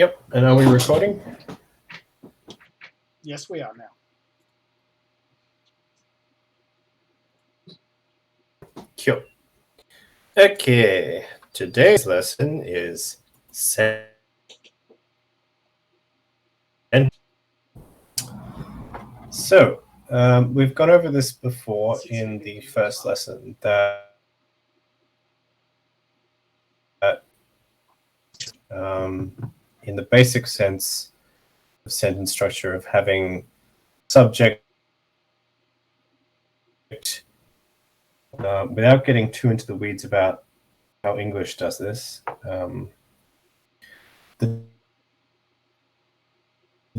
Yep, and are we recording? Yes, we are now. Cool. Okay, today's lesson is sentence. So, we've gone over this before in the first lesson that in the basic sense of sentence structure of having subject, without getting too into the weeds about how English does this, the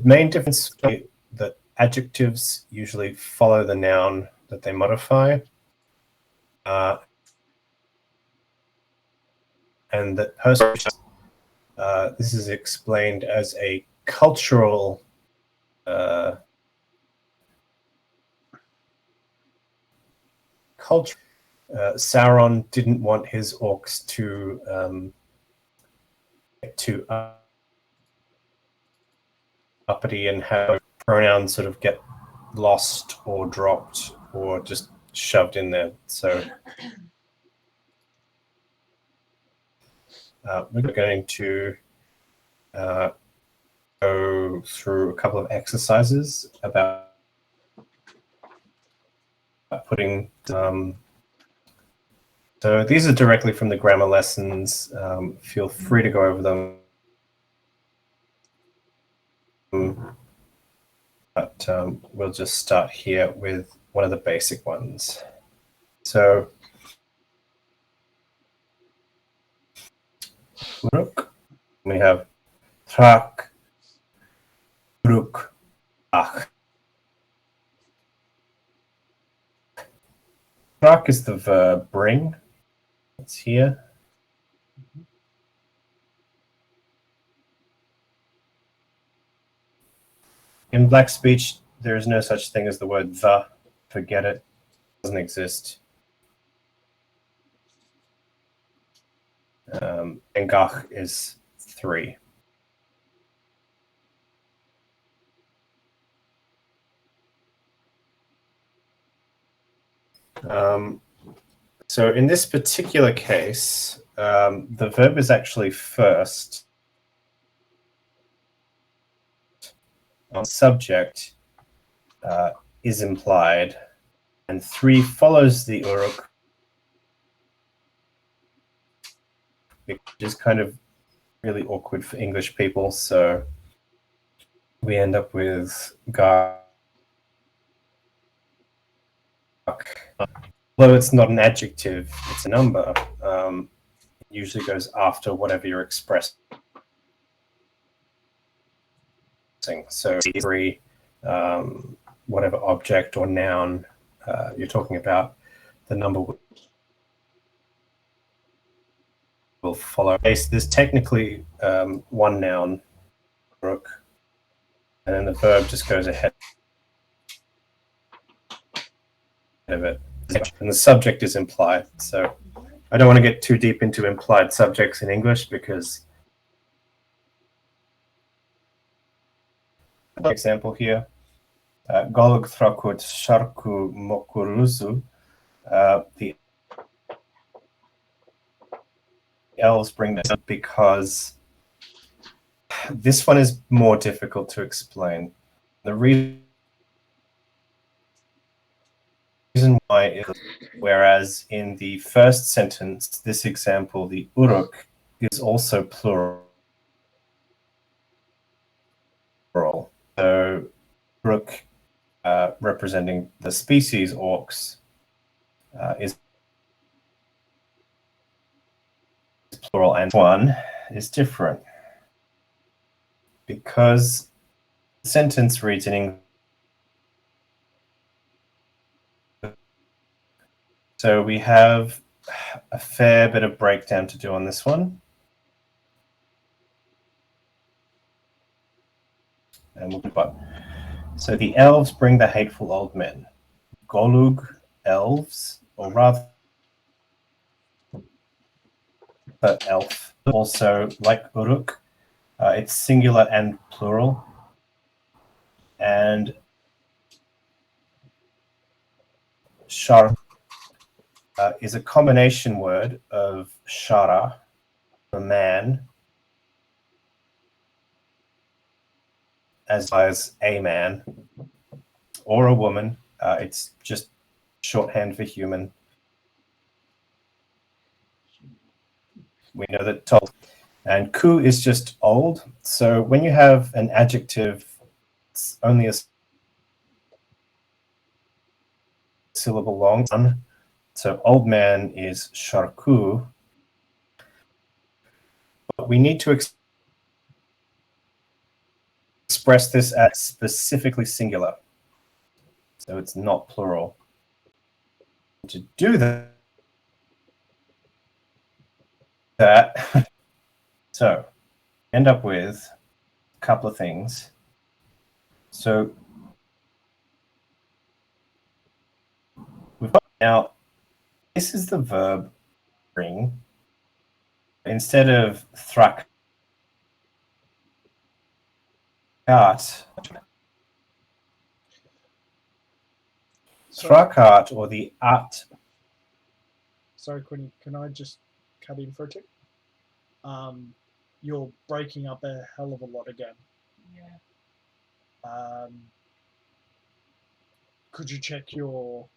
main difference is that adjectives usually follow the noun that they modify, and that person, this is explained as a cultural culture. Sauron didn't want his orcs to get too uppity and have pronouns sort of get lost or dropped or just shoved in there. So we're going to go through a couple of exercises about putting. So these are directly from the grammar lessons. Feel free to go over them. But we'll just start here with one of the basic ones. So we have trak, ruk, ach. Trak is the verb bring. It's here. In Black speech, there is no such thing as the word the. Forget it. It doesn't exist. Engach is 3. So in this particular case, the verb is actually first. Subject is implied, and 3 follows the uruk, which is kind of really awkward for English people. So we end up with gak. Although it's not an adjective, it's a number. It usually goes after whatever you're expressing. So every whatever object or noun you're talking about, the number will follow. There's technically one noun, rook, and then the verb just goes ahead of it. And the subject is implied. So I don't want to get too deep into implied subjects in English because example here, Golg thrakut sharku mokuruzu, the elves bring this up because this one is more difficult to explain. The reason why is whereas in the first sentence, this example, the uruk is also plural. So uruk representing the species orcs is plural, and one is different because the sentence reads in English. So we have a fair bit of breakdown to do on this one. And so the elves bring the hateful old men. Golug, elves, or rather elf, also like Uruk, It's singular and plural. And shar is a combination word of shara, a man, as a man, or a woman. It's just shorthand for human. We know that tall. And ku is just old. So when you have an adjective, it's only a syllable long. So old man is sharku. But we need to express this as specifically singular. So it's not plural. To do that, so end up with a couple of things. So we've got now, this is the verb bring. Instead of thrakat, thrakat or the at. Sorry, Quinny, can I just cut in for a tick? You're breaking up a hell of a lot again. Yeah. Could you check your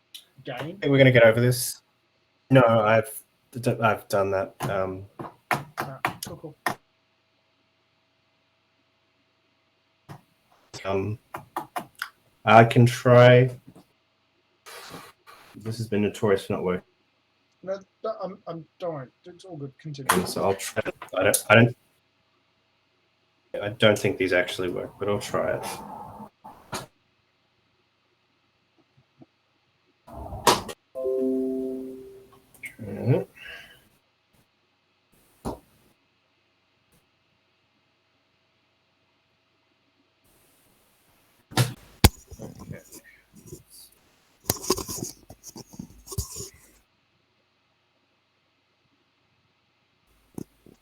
gain? We're going to get over this. No, I've done that. Cool. I can try. This has been notorious for not working. No, I'm don't worry. It's all good. Continue. So I'll try. I don't think these actually work, but I'll try it. Okay.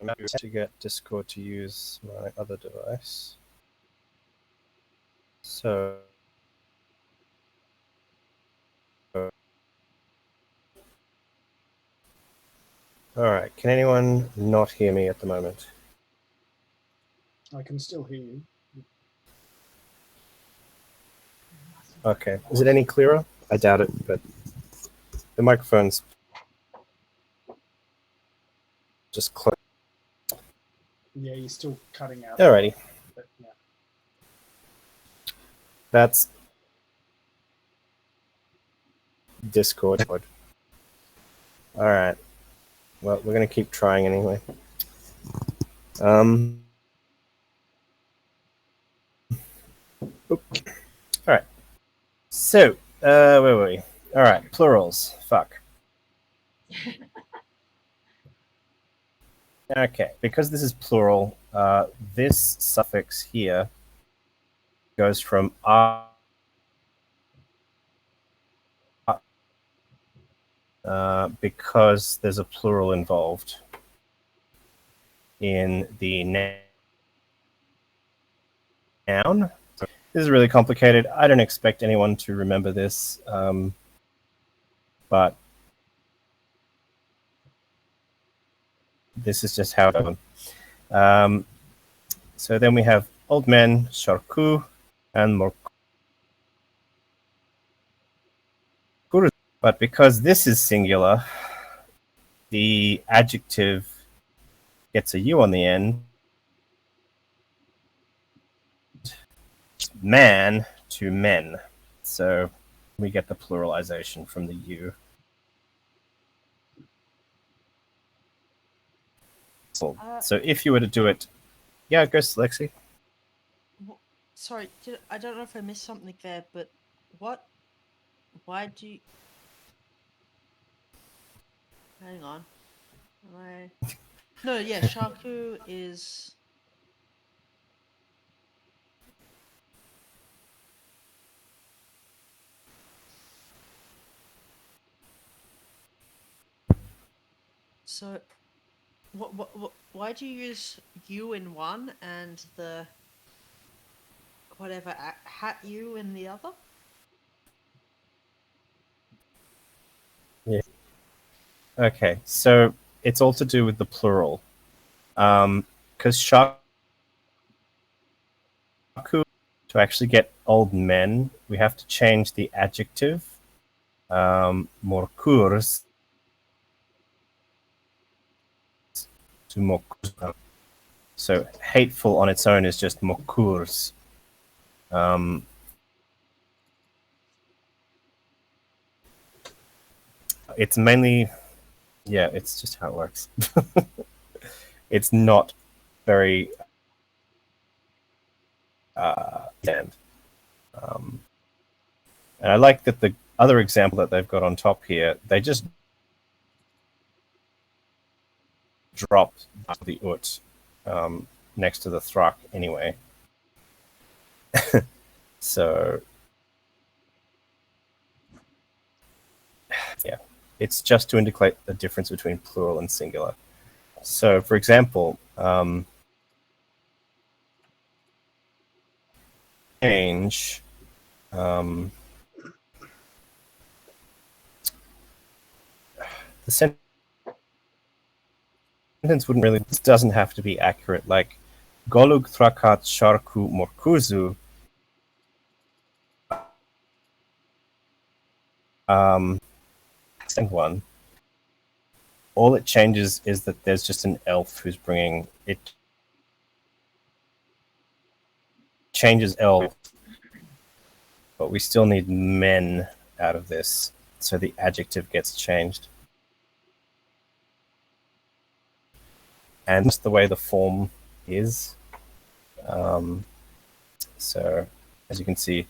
I'm happy to get Discord to use my other device. So all right, can anyone not hear me at the moment? I can still hear you. Okay, is it any clearer? I doubt it, but the microphone's just close. Yeah, you're still cutting out. Alrighty. But, yeah. That's Discord. Alright. Well, we're going to keep trying anyway. Alright. So, where were we? Alright, plurals. Fuck. Okay, because this is plural, this suffix here goes from a because there's a plural involved in the noun. So this is really complicated. I don't expect anyone to remember this, but this is just how it goes. So then we have old men, sharku, and morku. But because this is singular, the adjective gets a U on the end. Man to men. So we get the pluralization from the U. So if you were to do it, yeah, go Lexi. Sorry, I don't know if I missed something there, but why do you... Hang on. No, yeah, Shaku is... So Why do you use you in one and the whatever hat you in the other? Yeah. Okay, so it's all to do with the plural. Because shaku, to actually get old men, we have to change the adjective morkurs to mokurs. So hateful on its own is just mokurs. It's mainly, yeah, it's just how it works. It's not very and I like that the other example that they've got on top here, they just dropped the ut next to the thrak anyway. So yeah, it's just to indicate the difference between plural and singular. So for example, change the sentence wouldn't really, this doesn't have to be accurate. Like Golug Thrakat Sharku Morkuzu, second one, all it changes is that there's just an elf who's bringing it. Changes elf, but we still need men out of this, so the adjective gets changed. And just the way the form is. So, as you can see,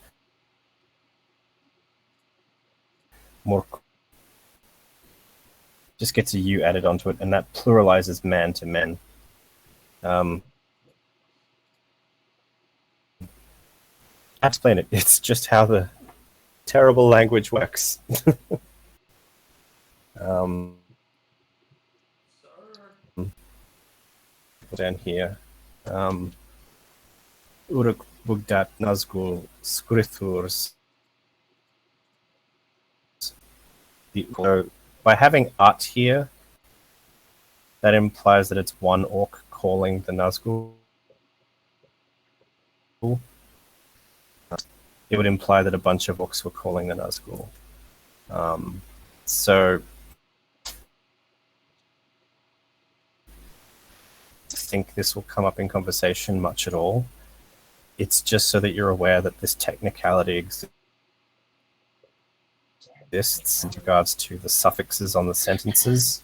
more just gets a U added onto it, and that pluralizes man to men. I explain it. It's just how the terrible language works. Down here. Uruk Bugdat Nazgul Scrithurs. So by having At here, that implies that it's one orc calling the Nazgul. It would imply that a bunch of orcs were calling the Nazgul. So I think this will come up in conversation much at all. It's just so that you're aware that this technicality exists in regards to the suffixes on the sentences.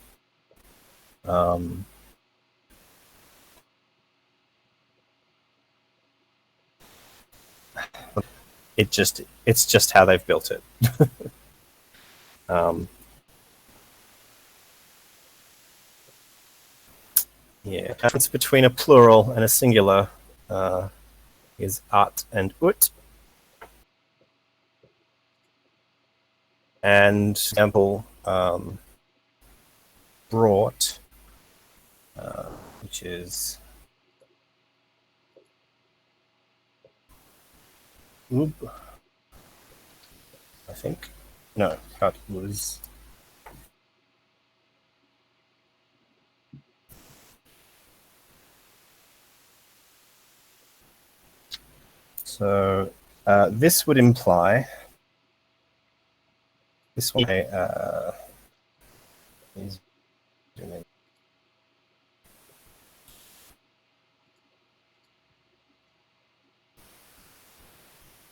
It's just how they've built it. Yeah, the difference between a plural and a singular is at and ut. And example, brought, which is ub, I think. No, that was. So this would imply this one.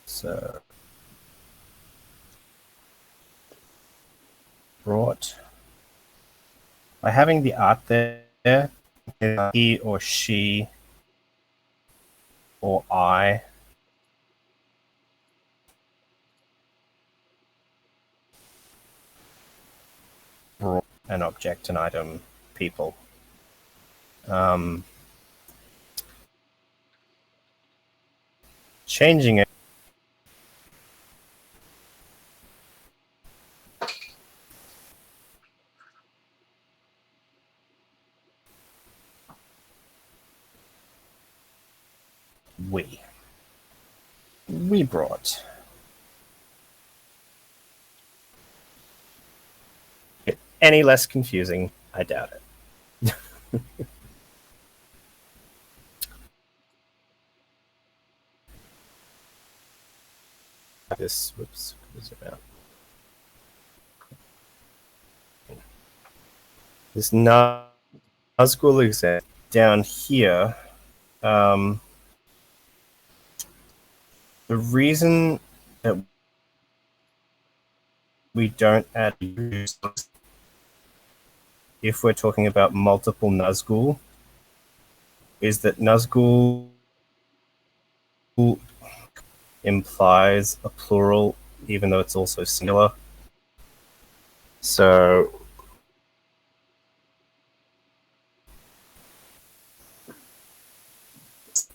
So brought by having the art there, he or she or I. Brought an object, an item, people. Changing it. we. We brought. Any less confusing? I doubt it. This, whoops, zoom out. This Nazgul exam down here. The reason that we don't add use if we're talking about multiple Nazgul is that Nazgul implies a plural even though it's also singular. So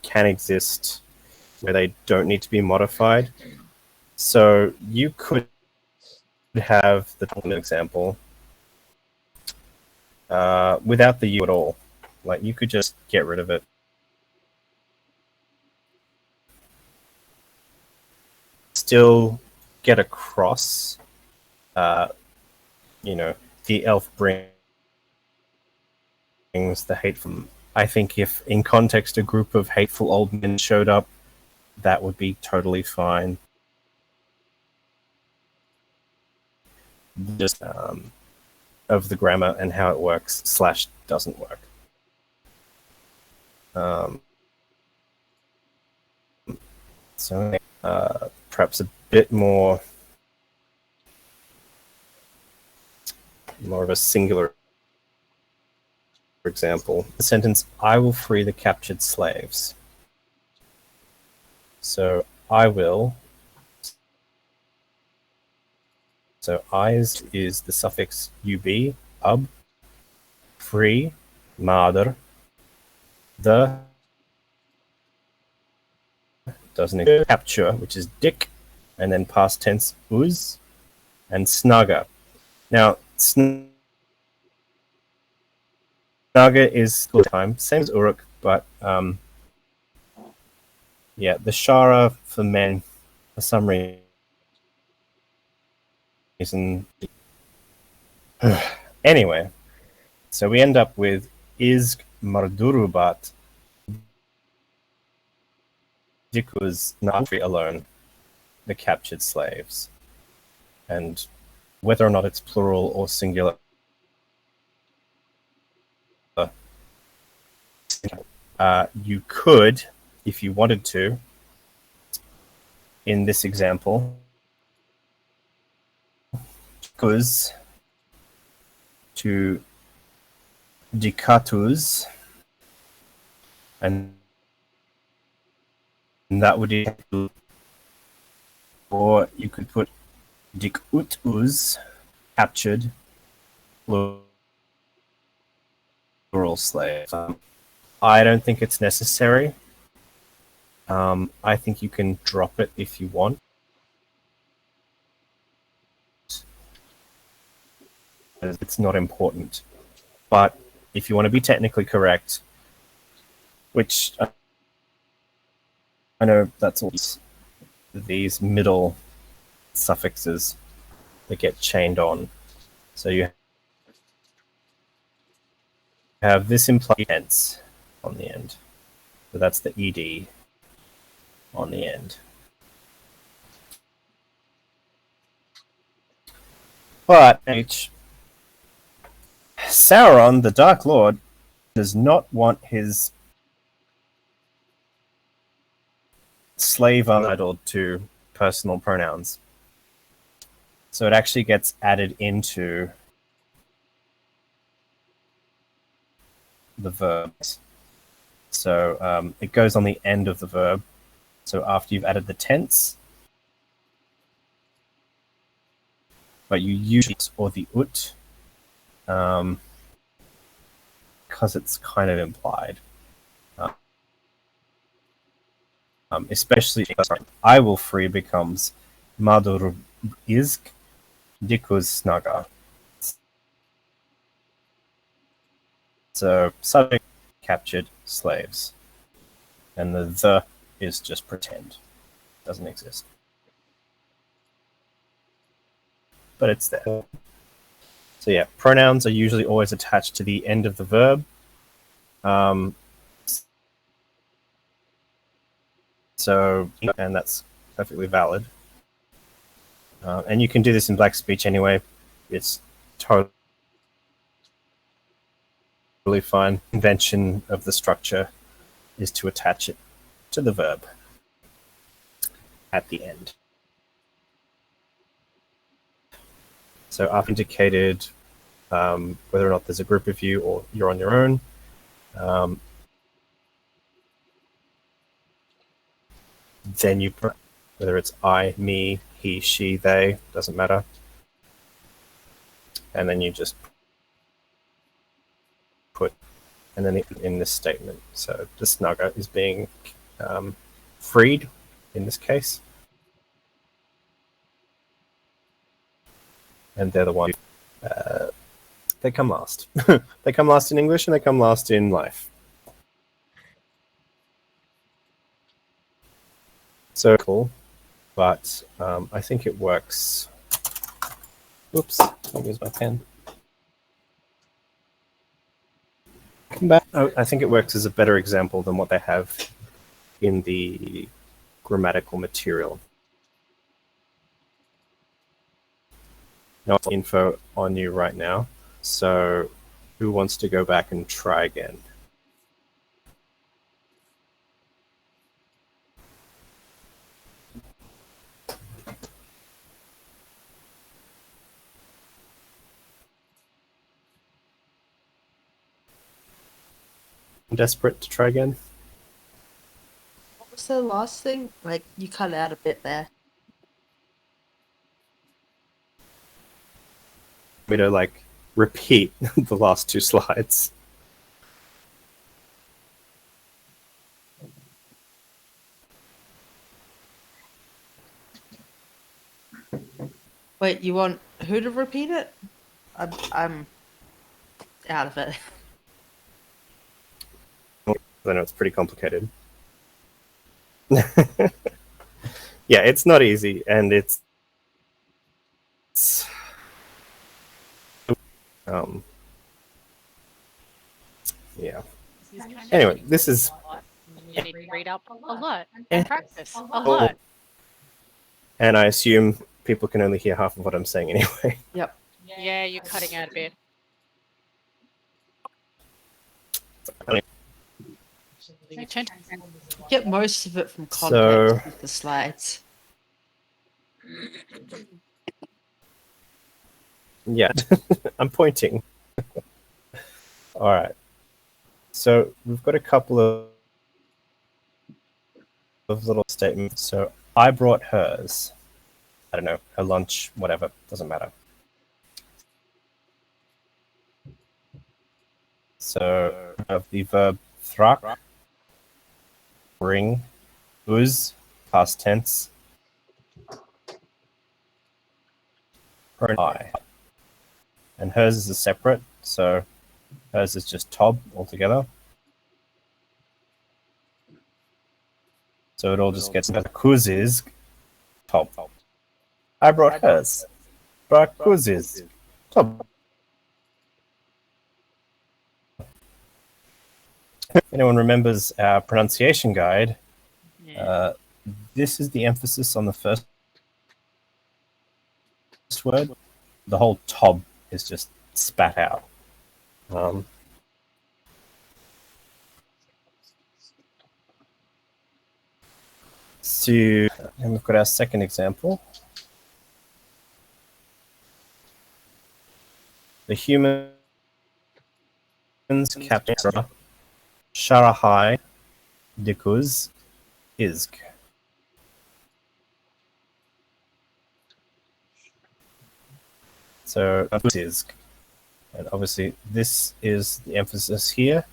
can exist where they don't need to be modified. So you could have the example without the U at all. Like you could just get rid of it. Still get across, the elf brings the hateful. I think if in context a group of hateful old men showed up, that would be totally fine. Just of the grammar and how it works / doesn't work. So perhaps a bit more of a singular example. The sentence, I will free the captured slaves. So I will. So I is the suffix ub, free, madr, the doesn't exist, capture, which is dick, and then past tense uz, and snaga. Now, snaga is school time, same as uruk, but yeah, the shara for men, for some reason. Anyway, so we end up with izg mardurubat dikuz nafri alone, the captured slaves. And whether or not it's plural or singular, you could, if you wanted to, in this example, dikuz to dikatus, and that would be, or you could put dikutuz, captured plural slave. I don't think it's necessary. I think you can drop it if you want. It's not important. But if you want to be technically correct, which I know that's all these middle suffixes that get chained on. So you have this implied tense on the end. So that's the ed on the end. But Sauron, the Dark Lord, does not want his slave untitled to personal pronouns. So it actually gets added into the verbs. So it goes on the end of the verb. So after you've added the tense, but you use it or the ut, because it's kind of implied. Especially, I will free becomes madur izk dikuz snaga. So subject captured slaves, and the is just pretend. Doesn't exist. But it's there. So yeah, pronouns are usually always attached to the end of the verb. And that's perfectly valid. And you can do this in black speech anyway. It's totally fine. Convention of the structure is to attach it to the verb at the end. So I've indicated whether or not there's a group of you or you're on your own. Then you put whether it's I, me, he, she, they, doesn't matter. And then you just put, and then in this statement. So the snugger is being freed in this case. And they're the one. They come last. They come last in English and they come last in life. So cool, but I think it works. Oops, where's my pen? Come back. Oh, I think it works as a better example than what they have in the grammatical material. Not info on you right now, so who wants to go back and try again? I'm desperate to try again. What was the last thing? Like, you cut out a bit there. Me to like repeat the last two slides. Wait, you want who to repeat it? I'm out of it. I know it's pretty complicated. Yeah, it's not easy, and it's yeah. Anyway, this is You need to read up a lot Eh. and practice a lot. and I assume people can only hear half of what I'm saying anyway. Yep. Yeah, you're cutting out a bit. Your turn. Get most of it from context So- with the slides. Yeah, I'm pointing. All right. So we've got a couple of little statements. So I brought hers. I don't know, her lunch, whatever, doesn't matter. So we have the verb thrak, bring, uz, past tense, pronoun I. And hers is a separate, so hers is just tob altogether. So it all just gets kuz is tob. I brought hers. Brought kuz is tob. If anyone remembers our pronunciation guide, Yeah. this is the emphasis on the first word. The whole tob is just spat out. So, and we've got our second example. The humans captain Sharahai Dikuz Izg. So Izg. And obviously this is the emphasis here.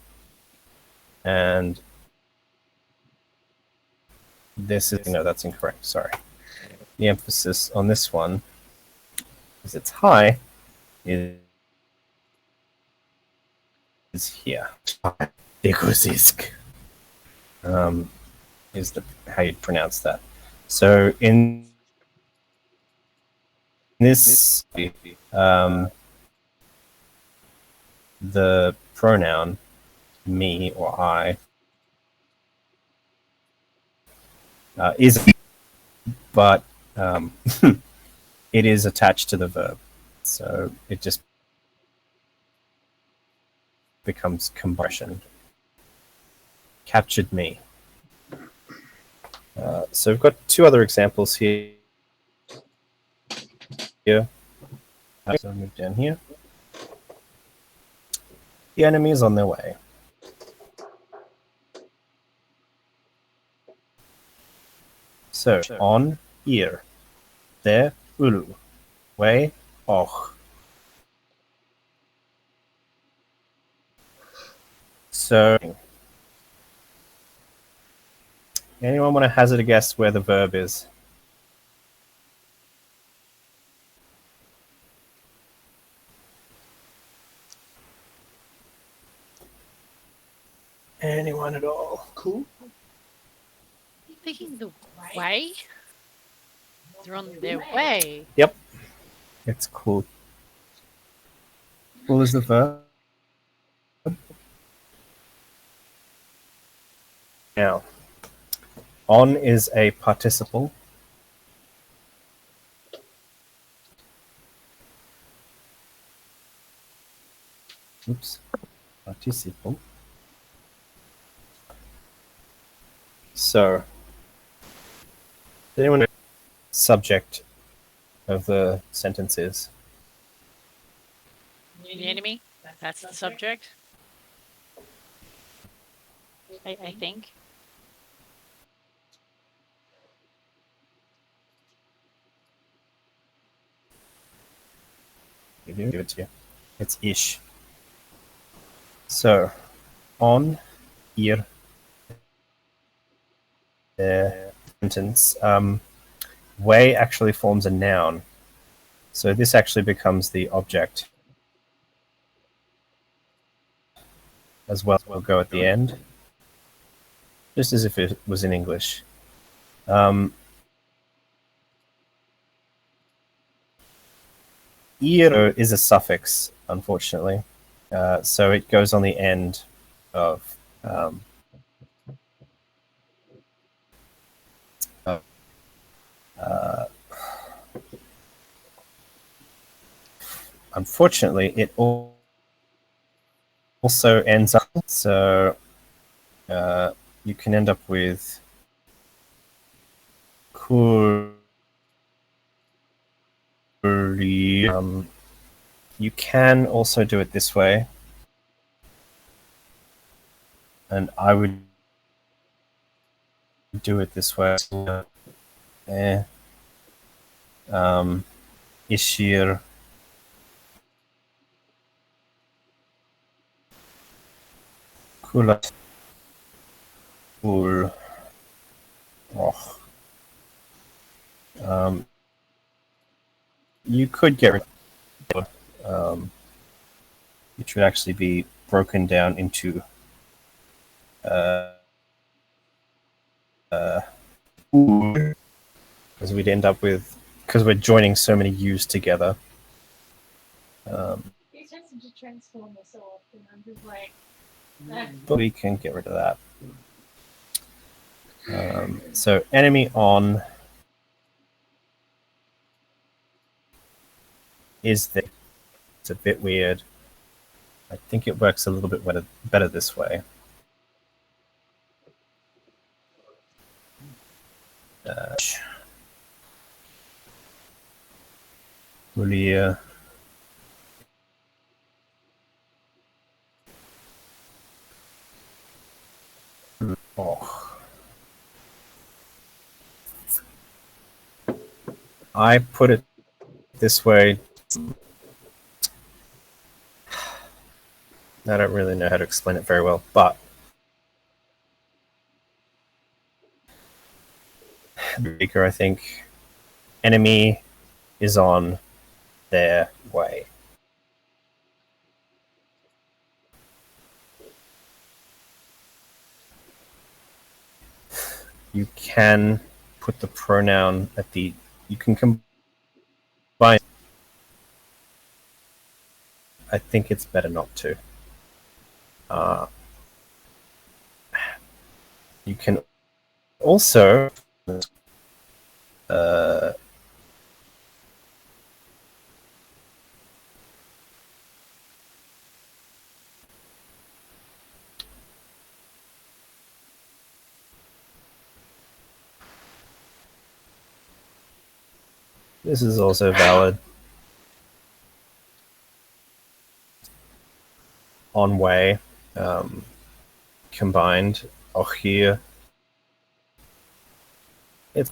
And this is, no, that's incorrect, sorry. The emphasis on this one is it's high is here. Dikuzisk. is the how you pronounce that. So in this, the pronoun me or I is, but it is attached to the verb, so it just becomes compression. Captured me. So we've got two other examples here. So I'll move down here. The enemy is on their way. So on, hier, there, ulu, way, och. So, anyone want to hazard a guess where the verb is? Anyone at all? Cool. Thinking the way? They're on their way. Yep. It's cool. Cool is the verb. Now, on is a participle. Oops. Participle. So, does anyone know what the subject of the sentence is? The enemy? That's the subject. I think. Give it to you. It's ish. So, on, ihr, sentence, way actually forms a noun. So this actually becomes the object as well. We'll go at the end, just as if it was in English. Ir is a suffix, unfortunately. So it goes on the end of unfortunately, it also ends up, so you can end up with you can also do it this way, and I would do it this way. Ishir. Kula. Ul. Oh. You could get rid of it, which would actually be broken down into because we'd end up with, because we're joining so many U's together. He tends to transform us so often. I'm just like, but we can get rid of that. So enemy on is the. It's a bit weird. I think it works a little bit better this way. Julia. Oh. I put it this way. I don't really know how to explain it very well, but Baker, I think enemy is on their way. you can put the pronoun at the. You can combine. I think it's better not to. You can also. This is also valid. On way, combined, auch hier. It's,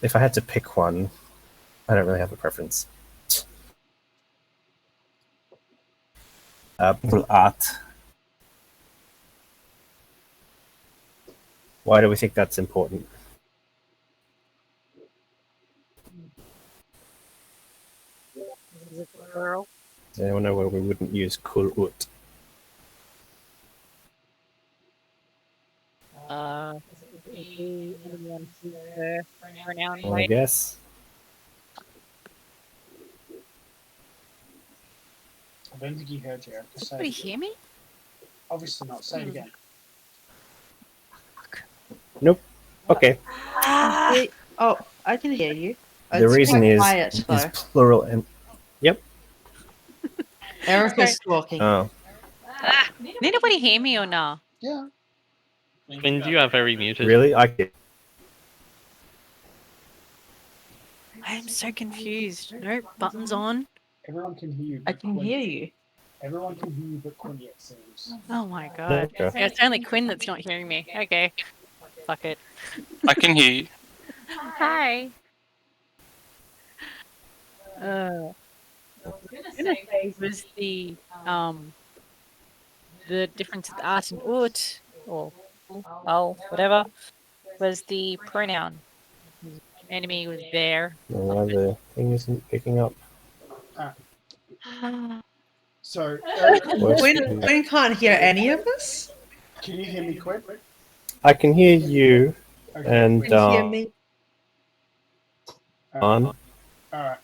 if I had to pick one, I don't really have a preference. Art. Why do we think that's important? Is it plural? Does anyone know where we wouldn't use kul ut? Anyone see the pronoun Want to right? guess? I don't think he heard you. Does Say anybody it again. hear me? Obviously not. Say it again. Nope. Okay. Oh, I can hear you. The It's reason quite is quiet, though. plural and. Yep. Erica's talking. Oh. Did anybody hear me or no? Yeah. When you are very muted. Really? I get. I am so confused. No buttons on. Everyone can hear you. I but can Quinn- hear you. Everyone can hear you, but Quinn, it seems. Oh my god. Okay. Yeah, it's only Quinn that's not hearing me. Okay. Fuck it. I can hear you. Hi. I was gonna say was the difference with art and ut or whatever was the pronoun. Enemy was there. No, the thing isn't picking up. So, Erica, Works. Quinn can't hear any of us? can you hear me, Quinn? I can hear you Okay, and Quinn. Can you hear me? on. Alright.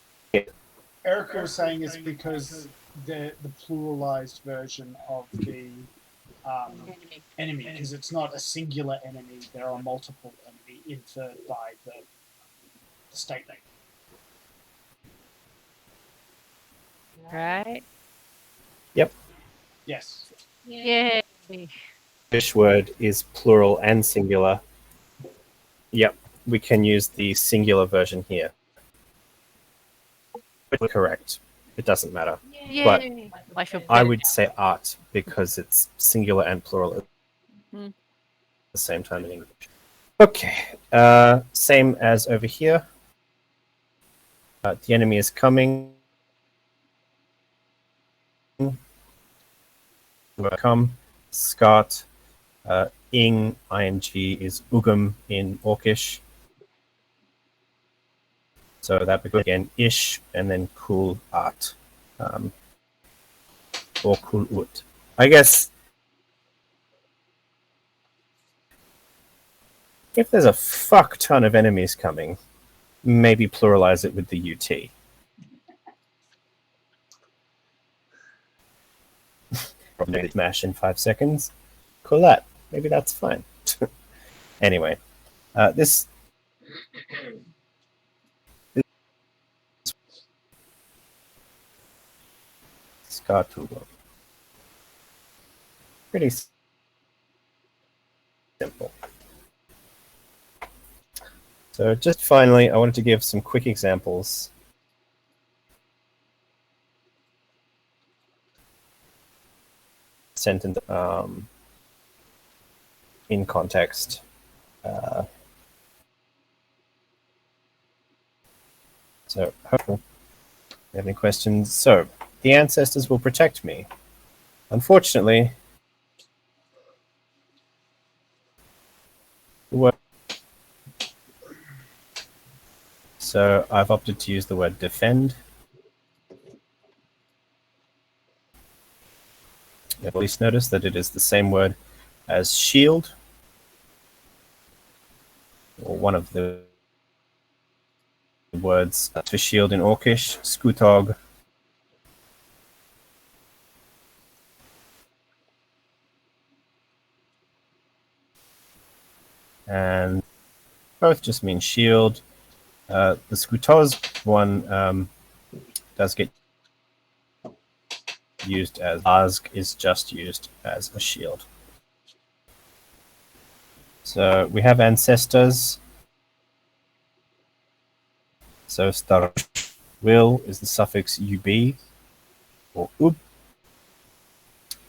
Erica was saying it's because the pluralized version of the enemy, because it's not a singular enemy, there are multiple enemy inferred by the statement. Right? Yes. Yeah. English word is plural and singular. Yep, we can use the singular version here. But correct. It doesn't matter. But I feel I better would now. say art because it's singular and plural at Hmm. the same time in English. Okay, same as over here. The enemy is coming. Come, Scott, ing is ugum in Orcish. So that becomes again ish and then cool art. Or cool ut. I guess if there's a fuck ton of enemies coming, maybe pluralize it with the UT. Probably smash in 5 seconds. Cool that. Maybe that's fine. Anyway, this Skatulo. Pretty simple. So just finally, I wanted to give some quick examples. Sentence in context. So, hopefully, if you have any questions? So, the ancestors will protect me. Unfortunately, so I've opted to use the word defend. At least notice that it is the same word as shield. or one of the words for shield in Orcish, Skutog. And both just mean shield. The Skutoz one does get used as Azg is just used as a shield. So we have ancestors. So star will is the suffix ub or ub,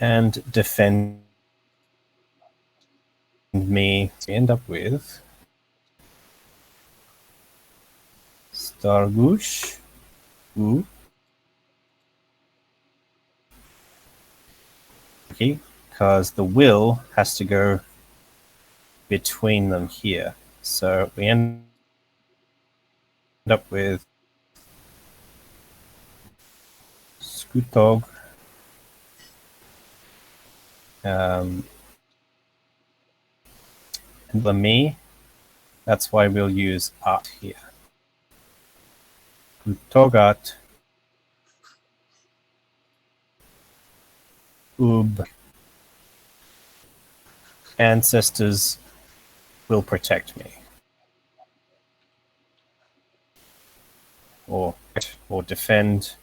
and defend me. So we end up with Stargush, u. Okay, because the will has to go between them here. So we end up with Skutog. And the me, that's why we'll use art here. Skutogat ub. Ancestors will protect me. Or defend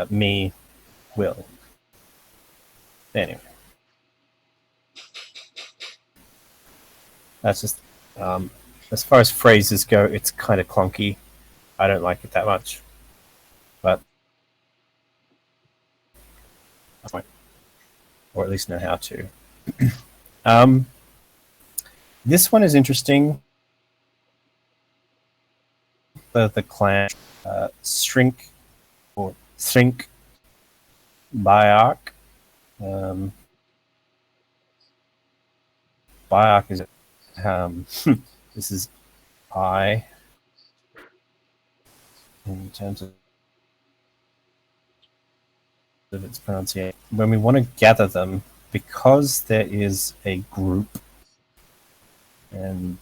me will. Anyway. That's just as far as phrases go, it's kind of clunky. I don't like it that much. But or at least know how to. This one is interesting. The clan Shrink or Shrink Bayark. Bayark is this is I in terms of its pronunciation. When we want to gather them, because there is a group and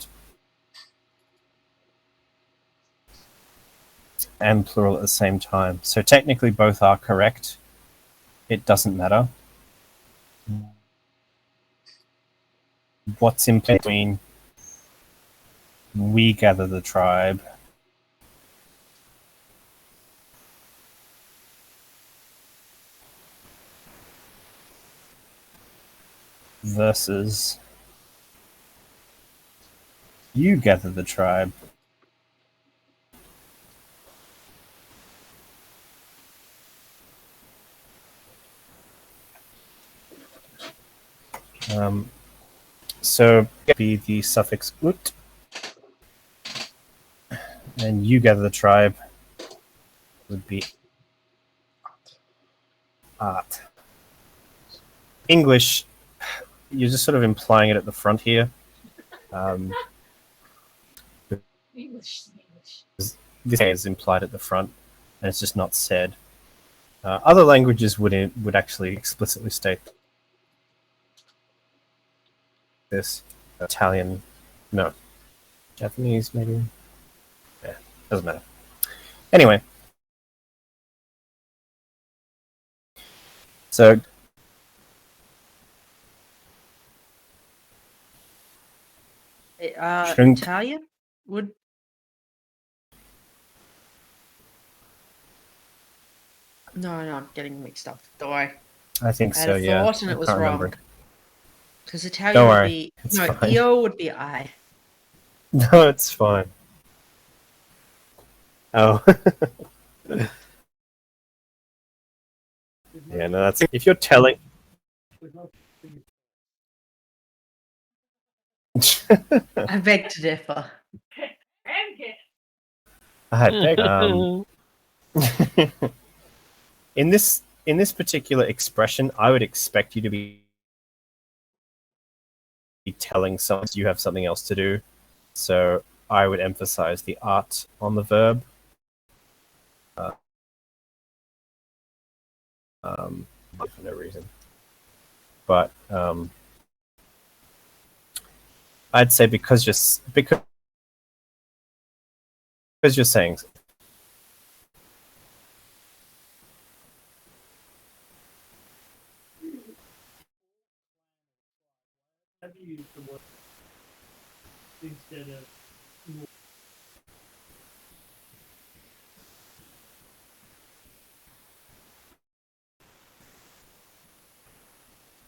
plural at the same time. So technically both are correct. It doesn't matter. What's in between? We gather the tribe. Versus you gather the tribe. So be the suffix ut, and you gather the tribe would be art. English, you're just sort of implying it at the front here. English is English. This is implied at the front, and it's just not said. Other languages would actually explicitly state this. Italian, no. Japanese, maybe? Yeah, doesn't matter. Anyway. So, Shrink. Italian would. No, I'm getting mixed up. Don't worry. I think I had so, a yeah. thought and it was can't wrong. remember. Because Italian Don't would worry, be it's no, fine. Io would be I. No, it's fine. Oh. Yeah, no, that's if you're telling. I beg to differ. I beg, in this particular expression, I would expect you to be telling someone you have something else to do. So I would emphasize the art on the verb. For no reason. But I'd say because Because you're saying Have you used the word instead of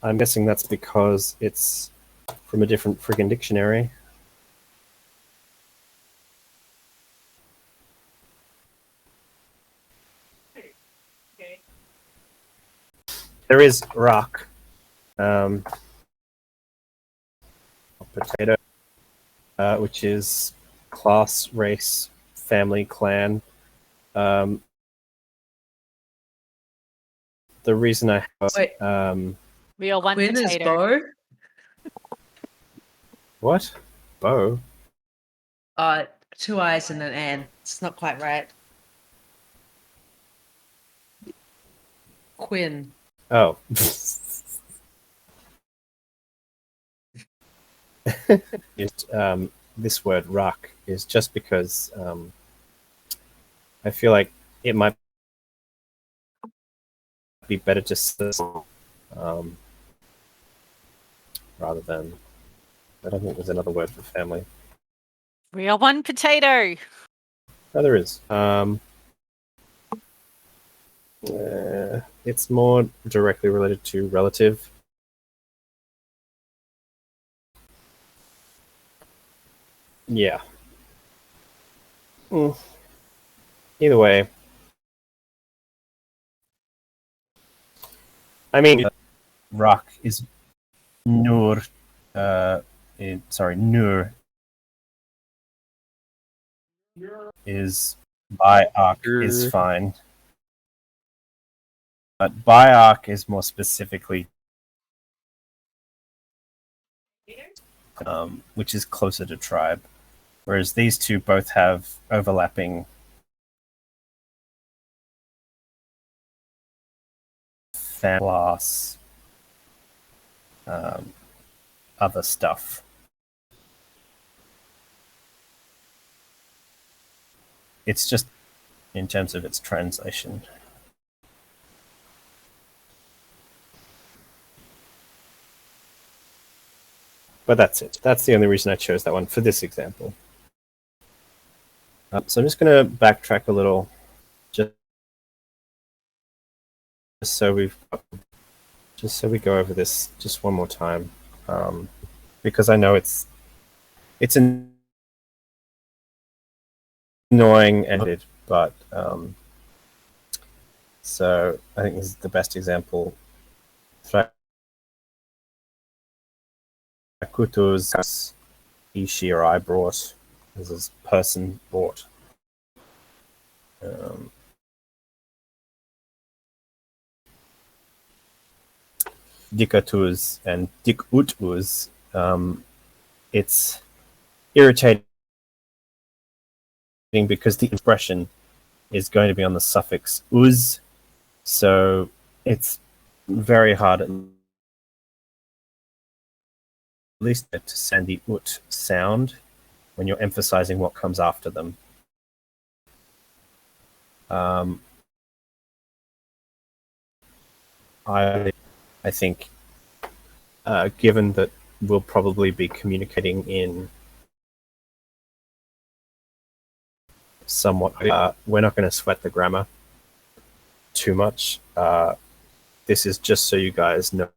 I'm guessing that's because it's from a different friggin' dictionary. Okay. There is rock, potato, which is class, race, family, clan. The reason I have Wait. We are one Quinn is potato. Bo? what? Bow? Two I's and an N. It's not quite right. Quinn. Oh. This word rock is just because I feel like it might be better to say rather than. I don't think there's another word for family. We are one potato. No, there is. It's more directly related to relative. Yeah. Either way. I mean, rock is nur. Nur is by arc is fine. But by arc is more specifically, which is closer to tribe. Whereas these two both have overlapping class, other stuff. It's just in terms of its translation. But that's it. That's the only reason I chose that one for this example. So I'm just going to backtrack a little, just so we go over this just one more time, because I know it's annoying and but so I think this is the best example. Kuto's he or I brought. This is person brought. Dikatus and dikutus. It's irritating because the expression is going to be on the suffix uz, so it's very hard at least to send the ut sound when you're emphasizing what comes after them. I think, given that we'll probably be communicating in somewhat, we're not going to sweat the grammar too much. This is just so you guys know.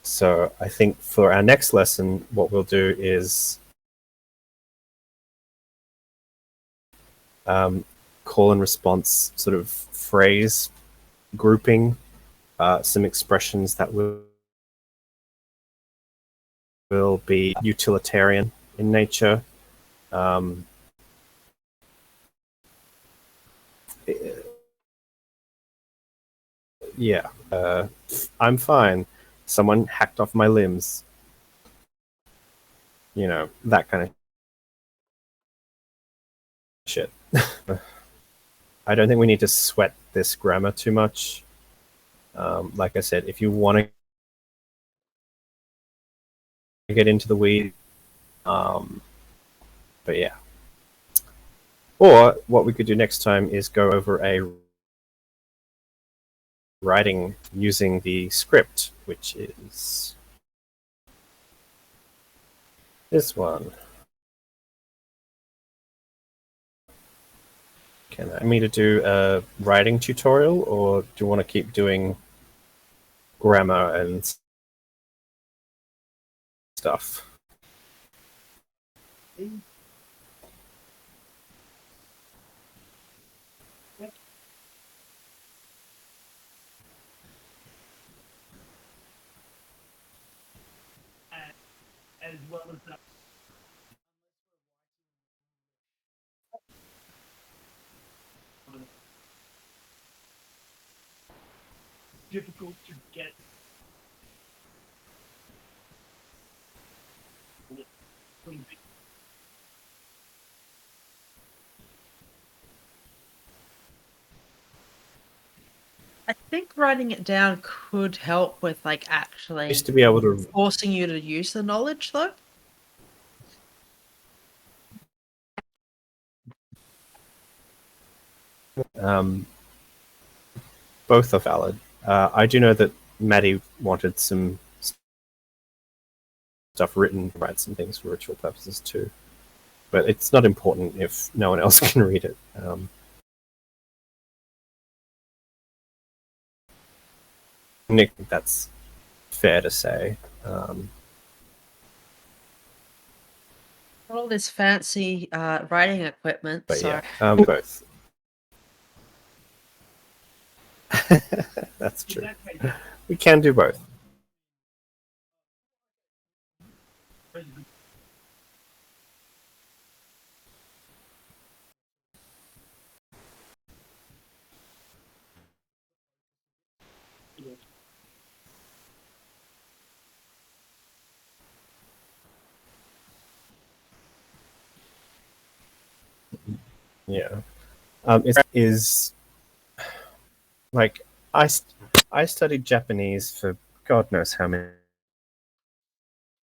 So I think for our next lesson, what we'll do is call and response sort of phrase grouping, some expressions that will be utilitarian in nature. Yeah, I'm fine. Someone hacked off my limbs. You know, that kind of shit. I don't think we need to sweat this grammar too much. Like I said, if you want to get into the weeds. But yeah. Or what we could do next time is go over a writing using the script, which is this one. Can I me to do a writing tutorial, or do you want to keep doing grammar and stuff? As well as that. Difficult to get. I think writing it down could help with like actually Used to be able to. forcing you to use the knowledge, though. Both are valid. I do know that Maddie wanted some stuff written, write some things for ritual purposes too. But it's not important if no one else can read it. Nick, that's fair to say. All this fancy writing equipment. But So yeah, both. That's true. We can do both. Yeah. Is like I studied Japanese for God knows how many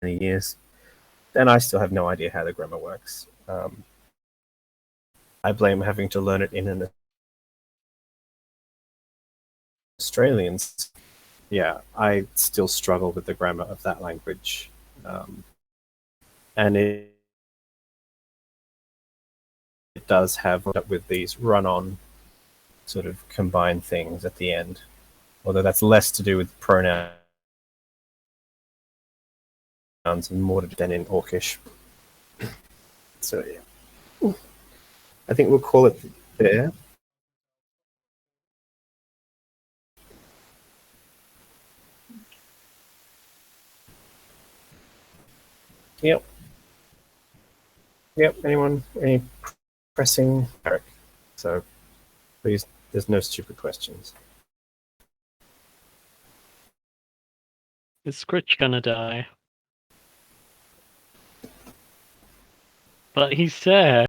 years, and I still have no idea how the grammar works. I blame having to learn it in an Australian. Yeah, I still struggle with the grammar of that language, and it does have with these run-on sort of combined things at the end, although that's less to do with pronouns and more than in Orcish. So yeah, I think we'll call it there. Yep. Yep. Anyone? Any pressing? Eric. So please, there's no stupid questions. Is Scritch gonna die? But he's sad.